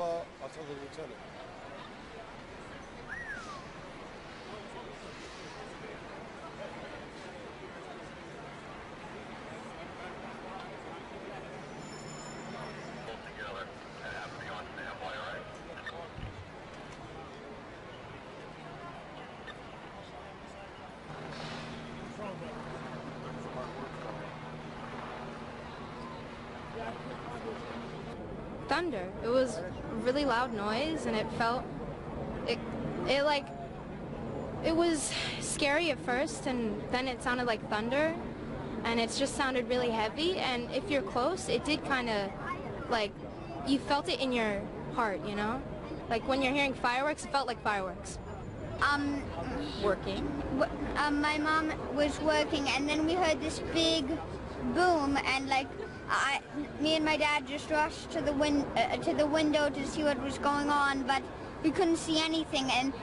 I'll tell the lieutenant. Together and have to be on standby, all right? Thunder. It was a really loud noise, and it was scary at first, and then it sounded like thunder, and it just sounded really heavy. And if you're close, it did kind of like you felt it in your heart, you know, like when you're hearing fireworks, it felt like fireworks. Working. My mom was working, and then we heard this big boom, and like me and my dad just rushed to the window to see what was going on, but we couldn't see anything. And